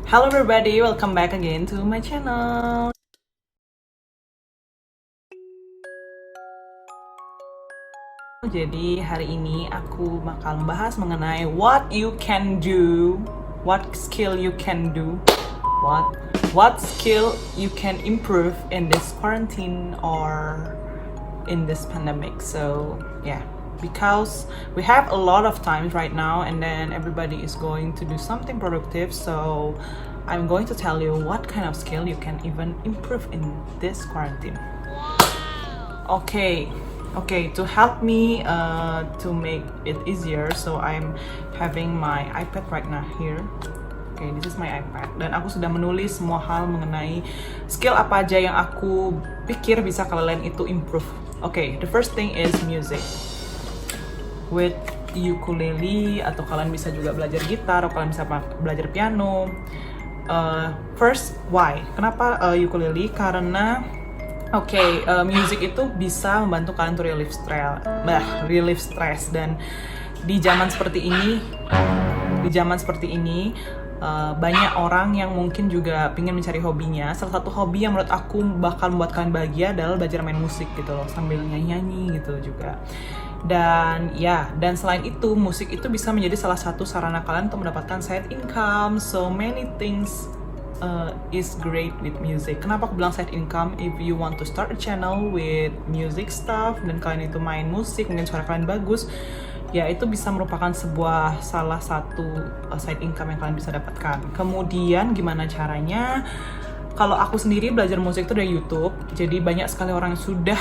Hello everybody, welcome back again to my channel. Jadi hari ini aku bakal membahas mengenai what you can do, what skill you can do, what skill you can improve in this quarantine or in this pandemic. So yeah, because we have a lot of time right now and then everybody is going to do something productive, so I'm going to tell you what kind of skill you can even improve in this quarantine. Okay, to help me to make it easier, so I'm having my iPad right now here. Okay, this is my iPad dan aku sudah menulis semua hal mengenai skill apa aja yang aku pikir bisa kalian itu improve. Okay, the first thing is music. With ukulele, atau kalian bisa juga belajar gitar, atau kalian bisa belajar piano. First, why? Kenapa ukulele? Karena music itu bisa membantu kalian untuk relieve stress, dan di zaman seperti ini, banyak orang yang mungkin juga pengen mencari hobinya. Salah satu hobi yang menurut aku bakal membuat kalian bahagia adalah belajar main musik gitu loh, sambil nyanyi gitu juga. Dan selain itu, musik itu bisa menjadi salah satu sarana kalian untuk mendapatkan side income. So many things is great with music. Kenapa aku bilang side income? If you want to start a channel with music stuff dan kalian itu main musik, mungkin suara kalian bagus, ya itu bisa merupakan salah satu side income yang kalian bisa dapatkan. Kemudian gimana caranya? Kalau aku sendiri belajar musik itu dari YouTube, jadi banyak sekali orang yang sudah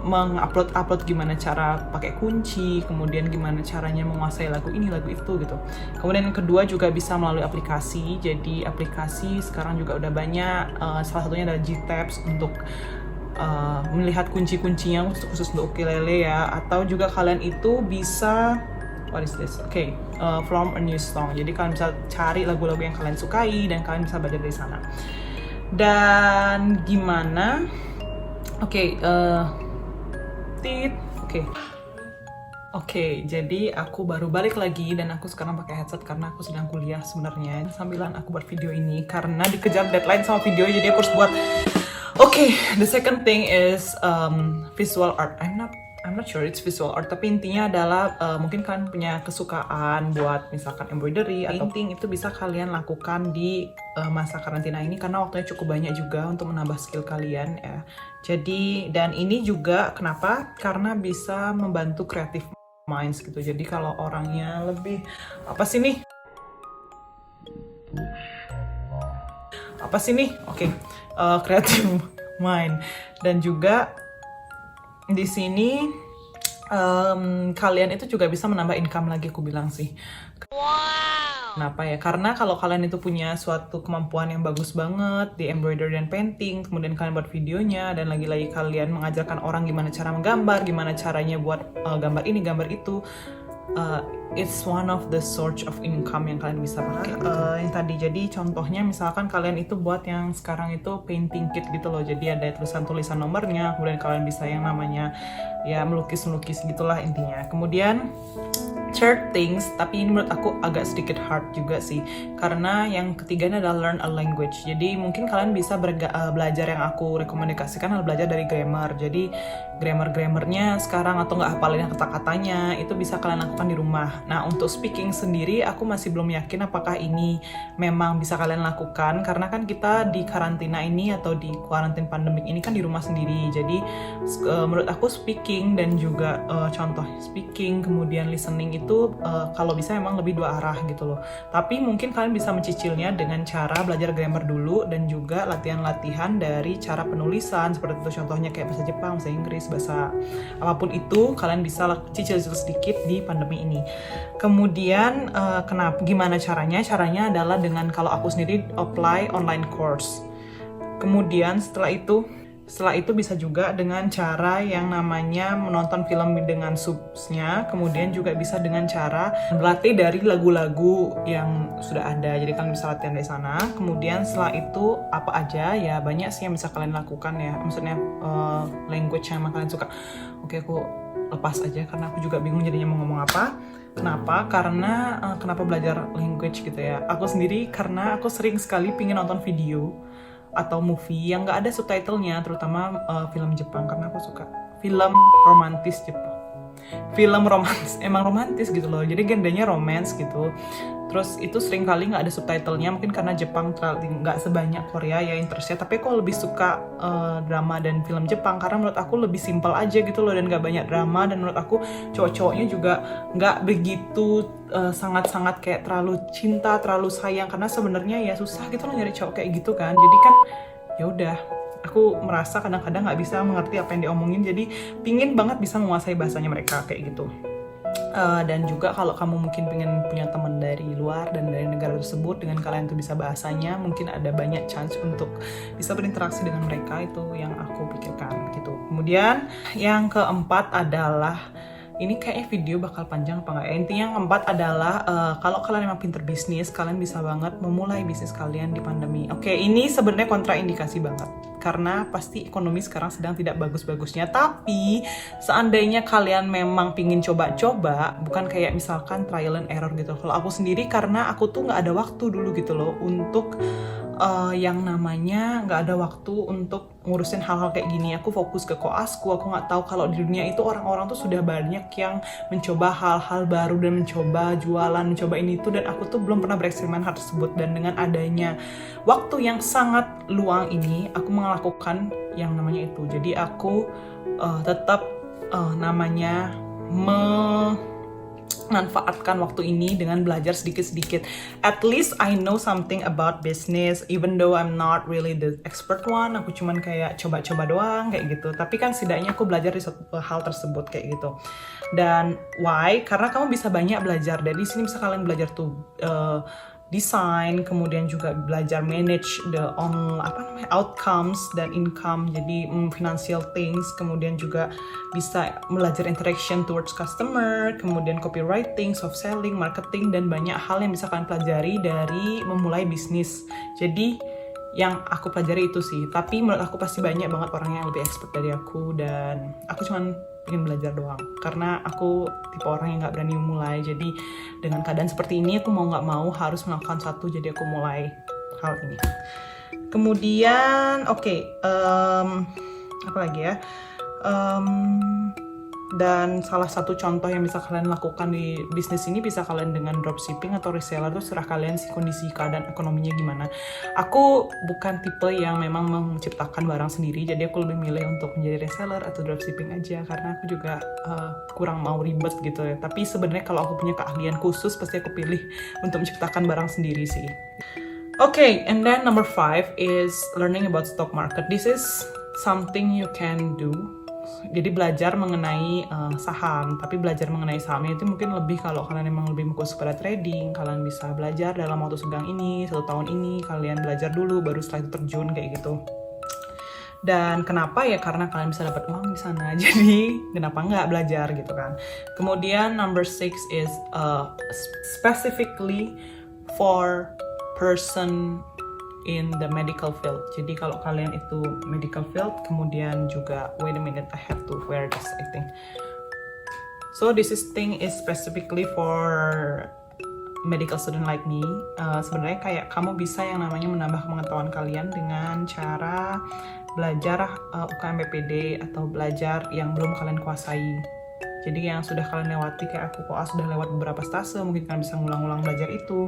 mengupload gimana cara pakai kunci, kemudian gimana caranya menguasai lagu ini, lagu itu gitu. Kemudian yang kedua juga bisa melalui aplikasi. Jadi aplikasi sekarang juga udah banyak, salah satunya adalah Gtabs untuk melihat kunci-kuncinya khusus untuk ukulele ya. Atau juga kalian itu bisa from a new song. Jadi kalian bisa cari lagu-lagu yang kalian sukai dan kalian bisa belajar dari sana. Dan gimana? Oke, jadi aku baru balik lagi dan aku sekarang pakai headset karena aku sedang kuliah sebenarnya. Sambilan aku buat video ini karena dikejar deadline sama video, jadi aku harus buat. The second thing is visual art. I'm not sure it's visual art, tapi intinya adalah mungkin kalian punya kesukaan buat misalkan embroidery atau painting, itu bisa kalian lakukan di masa karantina ini karena waktunya cukup banyak juga untuk menambah skill kalian ya. Jadi, dan ini juga kenapa? Karena bisa membantu creative minds gitu. Jadi kalau orangnya lebih creative mind. Dan juga di sini kalian itu juga bisa menambah income lagi, aku bilang sih. Kenapa ya? Karena kalau kalian itu punya suatu kemampuan yang bagus banget di embroidery dan painting, kemudian kalian buat videonya, dan lagi-lagi kalian mengajarkan orang gimana cara menggambar, gimana caranya buat gambar ini, gambar itu, it's one of the source of income yang kalian bisa pakai gitu. Yang tadi, jadi contohnya misalkan kalian itu buat yang sekarang itu painting kit gitu loh, jadi ada tulisan-tulisan nomornya, kemudian kalian bisa yang namanya ya melukis-melukis gitulah intinya. Kemudian third things, tapi ini menurut aku agak sedikit hard juga sih, karena yang ketiganya adalah learn a language. Jadi mungkin kalian bisa belajar, yang aku rekomendasikan adalah belajar dari grammar. Jadi grammarnya sekarang, atau nggak hafalin kata-katanya, itu bisa kalian lakukan di rumah. Nah, untuk speaking sendiri aku masih belum yakin apakah ini memang bisa kalian lakukan, karena kan kita di karantina ini atau di quarantine pandemic ini kan di rumah sendiri. Jadi menurut aku speaking dan juga contoh speaking kemudian listening itu kalau bisa emang lebih dua arah gitu loh. Tapi mungkin kalian bisa mencicilnya dengan cara belajar grammar dulu dan juga latihan-latihan dari cara penulisan, seperti itu contohnya kayak bahasa Jepang, bahasa Inggris, bahasa apapun itu kalian bisa cicil sedikit di pandemi ini. Kemudian gimana caranya? Caranya adalah dengan, kalau aku sendiri apply online course. Kemudian setelah itu bisa juga dengan cara yang namanya menonton film dengan subsnya. Kemudian juga bisa dengan cara berlatih dari lagu-lagu yang sudah ada. Jadi kalian bisa latihan dari sana. Kemudian setelah itu apa aja ya, banyak sih yang bisa kalian lakukan ya. Maksudnya language yang kalian suka. Aku lepas aja karena aku juga bingung jadinya mau ngomong apa. Kenapa? Karena kenapa belajar language gitu ya. Aku sendiri karena aku sering sekali pingin nonton video atau movie yang nggak ada subtitlenya, terutama film Jepang karena aku suka film romantis Jepang. Film romantis, emang romantis gitu loh, jadi genrenya romance gitu. Terus itu sering kali nggak ada subtitlenya, mungkin karena Jepang nggak sebanyak Korea ya interestnya. Tapi aku lebih suka drama dan film Jepang karena menurut aku lebih simpel aja gitu loh, dan nggak banyak drama. Dan menurut aku cowok-cowoknya juga nggak begitu sangat-sangat kayak terlalu cinta, terlalu sayang. Karena sebenarnya ya susah gitu loh nyari cowok kayak gitu kan. Jadi kan ya udah, aku merasa kadang-kadang nggak bisa mengerti apa yang diomongin, jadi pingin banget bisa menguasai bahasanya mereka kayak gitu. Dan juga kalau kamu mungkin pengen punya teman dari luar dan dari negara tersebut, dengan kalian tuh bisa bahasanya, mungkin ada banyak chance untuk bisa berinteraksi dengan mereka. Itu yang aku pikirkan gitu. Kemudian yang keempat adalah, ini kayaknya video bakal panjang apa nggak ya. Intinya yang keempat adalah kalau kalian memang pinter bisnis, kalian bisa banget memulai bisnis kalian di pandemi. Oke, ini sebenarnya kontraindikasi banget karena pasti ekonomi sekarang sedang tidak bagus-bagusnya. Tapi seandainya kalian memang pingin coba-coba, bukan kayak misalkan trial and error gitu. Kalau aku sendiri, karena aku tuh nggak ada waktu dulu gitu loh untuk yang namanya nggak ada waktu untuk ngurusin hal-hal kayak gini. Aku fokus ke koasku. Aku nggak tahu kalau di dunia itu orang-orang tuh sudah banyak yang mencoba hal-hal baru dan mencoba jualan, mencoba ini itu, dan aku tuh belum pernah bereksperimen hal tersebut. Dan dengan adanya waktu yang sangat luang ini, aku melakukan yang namanya itu. Jadi aku tetap namanya manfaatkan waktu ini dengan belajar sedikit-sedikit. At least I know something about business, even though I'm not really the expert one. Aku cuman kayak coba-coba doang kayak gitu. Tapi kan setidaknya aku belajar di satu hal tersebut kayak gitu. Dan why? Karena kamu bisa banyak belajar. Dari sini bisa kalian belajar tuh desain, kemudian juga belajar manage the outcomes dan income, jadi financial things, kemudian juga bisa belajar interaction towards customer, kemudian copywriting, soft selling, marketing, dan banyak hal yang bisa kalian pelajari dari memulai bisnis. Jadi yang aku pelajari itu sih, tapi menurut aku pasti banyak banget orang yang lebih expert dari aku, dan aku cuman ingin belajar doang karena aku tipe orang yang nggak berani memulai. Jadi dengan keadaan seperti ini, aku mau nggak mau harus melakukan satu, jadi aku mulai hal ini. Kemudian apa lagi ya, dan salah satu contoh yang bisa kalian lakukan di bisnis ini, bisa kalian dengan dropshipping atau reseller. Tuh serah kalian sih kondisi keadaan ekonominya gimana. Aku bukan tipe yang memang menciptakan barang sendiri, jadi aku lebih milih untuk menjadi reseller atau dropshipping aja karena aku juga kurang mau ribet gitu ya. Tapi sebenarnya kalau aku punya keahlian khusus, pasti aku pilih untuk menciptakan barang sendiri sih. Okay, and then number 5 is learning about stock market. This is something you can do. Jadi belajar mengenai saham, tapi belajar mengenai sahamnya itu mungkin lebih kalau kalian memang lebih fokus pada trading, kalian bisa belajar dalam waktu sedang ini, 1 tahun ini, kalian belajar dulu, baru setelah itu terjun kayak gitu. Dan kenapa ya? Karena kalian bisa dapat uang di sana, jadi kenapa nggak belajar gitu kan. Kemudian number 6 is specifically for person in the medical field. Jadi kalau kalian itu medical field, kemudian juga wait a minute, I have to wear this I think. So this thing is specifically for medical student like me. Sebenarnya kayak kamu bisa yang namanya menambah pengetahuan kalian dengan cara belajar UKM PPD atau belajar yang belum kalian kuasai. Jadi yang sudah kalian lewati, kayak aku koas sudah lewat beberapa stase, mungkin kalian bisa ngulang-ulang belajar itu.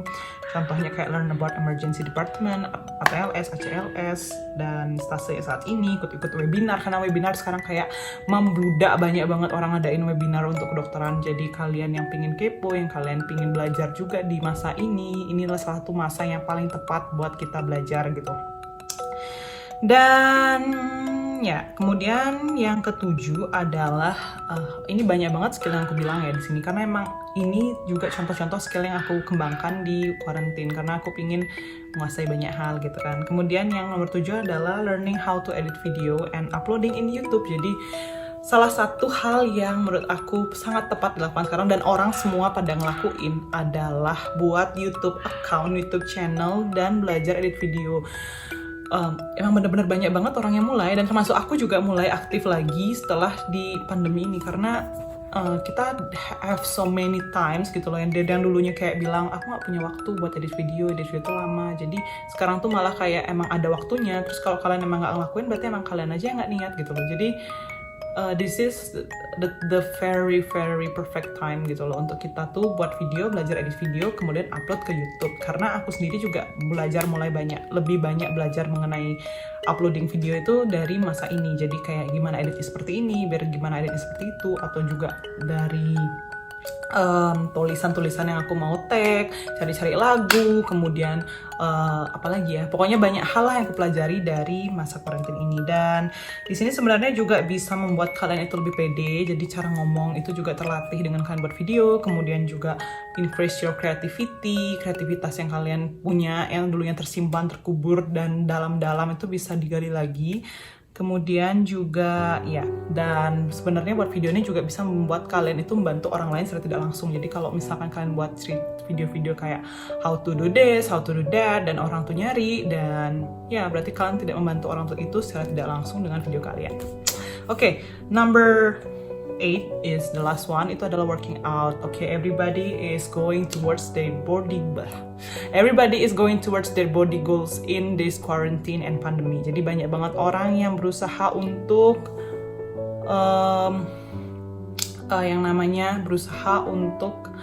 Contohnya kayak learn about emergency department, ATLS, ACLS, dan stase saat ini ikut-ikut webinar, karena webinar sekarang kayak membludak, banyak banget orang ngadain webinar untuk kedokteran. Jadi kalian yang pingin kepo, yang kalian pingin belajar juga di masa ini, inilah salah satu masa yang paling tepat buat kita belajar gitu. Dan ya, kemudian yang ke-7 adalah ini banyak banget skill yang aku bilang ya di sini, karena emang ini juga contoh-contoh skill yang aku kembangkan di quarantine karena aku pingin menguasai banyak hal gitu kan. Kemudian yang nomor 7 adalah learning how to edit video and uploading in YouTube. Jadi salah satu hal yang menurut aku sangat tepat dilakukan sekarang dan orang semua pada ngelakuin adalah buat YouTube account, YouTube channel, dan belajar edit video. Emang bener-bener banyak banget orang yang mulai, dan termasuk aku juga mulai aktif lagi setelah di pandemi ini, karena kita have so many times gitu loh, yang dulunya kayak bilang aku nggak punya waktu buat edit video itu lama, jadi sekarang tuh malah kayak emang ada waktunya. Terus kalau kalian emang nggak ngelakuin, berarti emang kalian aja yang nggak niat gitu loh. Jadi this is the very perfect time gitu loh untuk kita tuh buat video, belajar edit video, kemudian upload ke YouTube. Karena aku sendiri juga belajar lebih banyak belajar mengenai uploading video itu dari masa ini. Jadi kayak gimana editnya seperti ini, biar gimana editnya seperti itu, atau juga dari tulisan-tulisan yang aku mau tag, cari-cari lagu, kemudian apalagi ya, pokoknya banyak hal lah yang aku pelajari dari masa karantina ini. Dan di sini sebenarnya juga bisa membuat kalian itu lebih pede, jadi cara ngomong itu juga terlatih dengan kalian buat video, kemudian juga increase your creativity, kreativitas yang kalian punya yang dulunya tersimpan, terkubur dan dalam-dalam itu bisa digali lagi. Kemudian juga ya, dan sebenarnya buat video ini juga bisa membuat kalian itu membantu orang lain secara tidak langsung. Jadi kalau misalkan kalian buat video-video kayak how to do this, how to do that, dan orang tuh nyari, dan ya berarti kalian tidak membantu orang tuh itu secara tidak langsung dengan video kalian. Oke, number 8 is the last one, itu adalah working out. Okay, everybody is going towards their body goals in this quarantine and pandemic. Jadi banyak banget orang yang berusaha untuk berusaha untuk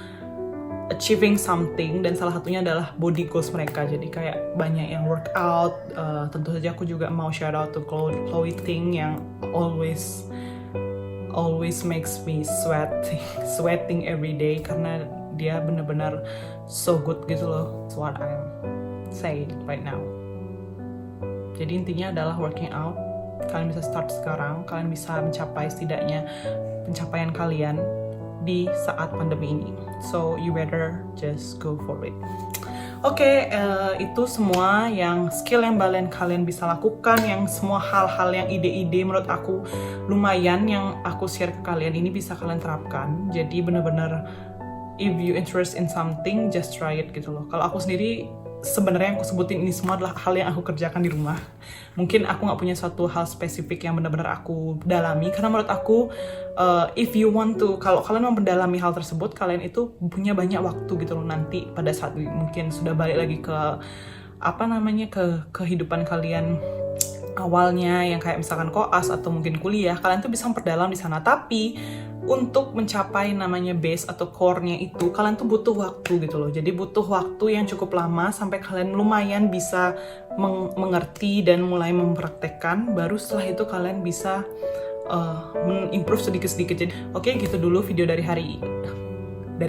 achieving something, dan salah satunya adalah body goals mereka. Jadi kayak banyak yang workout. Tentu saja aku juga mau shout out to Chloe Ting yang always makes me sweating every day, karena dia bener-bener so good gitu loh. That's what I'm saying right now. Jadi intinya adalah working out. Kalian bisa start sekarang, kalian bisa mencapai setidaknya pencapaian kalian di saat pandemi ini. So you better just go for it. Oke, itu semua yang skill yang kalian bisa lakukan, yang semua hal-hal yang ide-ide menurut aku lumayan yang aku share ke kalian ini bisa kalian terapkan. Jadi bener-bener if you interest in something, just try it gitu loh. Kalau aku sendiri sebenarnya yang aku sebutin ini semua adalah hal yang aku kerjakan di rumah. Mungkin aku nggak punya suatu hal spesifik yang benar-benar aku dalami, karena menurut aku if you want to, kalau kalian mau mendalami hal tersebut, kalian itu punya banyak waktu gitu loh nanti pada saat mungkin sudah balik lagi ke ke kehidupan kalian awalnya yang kayak misalkan koas atau mungkin kuliah, kalian tuh bisa memperdalam di sana. Tapi untuk mencapai namanya base atau core-nya itu, kalian tuh butuh waktu gitu loh. Jadi butuh waktu yang cukup lama sampai kalian lumayan bisa mengerti dan mulai mempraktekkan. Baru setelah itu kalian bisa improve sedikit-sedikit. Jadi oke, gitu dulu video dari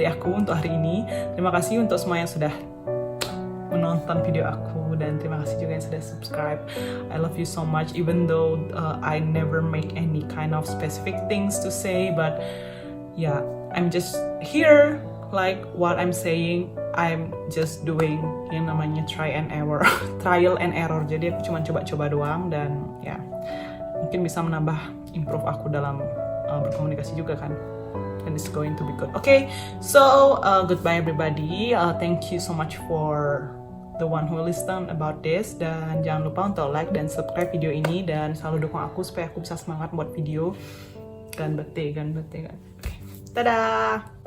aku untuk hari ini. Terima kasih untuk semua yang sudah menonton video aku, dan terima kasih juga yang sudah subscribe. I love you so much, even though I never make any kind of specific things to say, but yeah, I'm just here, like what I'm saying, I'm just doing yang namanya trial and error. Jadi aku cuma coba-coba doang, dan ya mungkin bisa menambah improve aku dalam berkomunikasi juga kan. And it's going to be good. Okay, so goodbye everybody. Thank you so much for the one who listen about this, dan jangan lupa untuk like dan subscribe video ini, dan selalu dukung aku supaya aku bisa semangat buat video. Oke, dadah.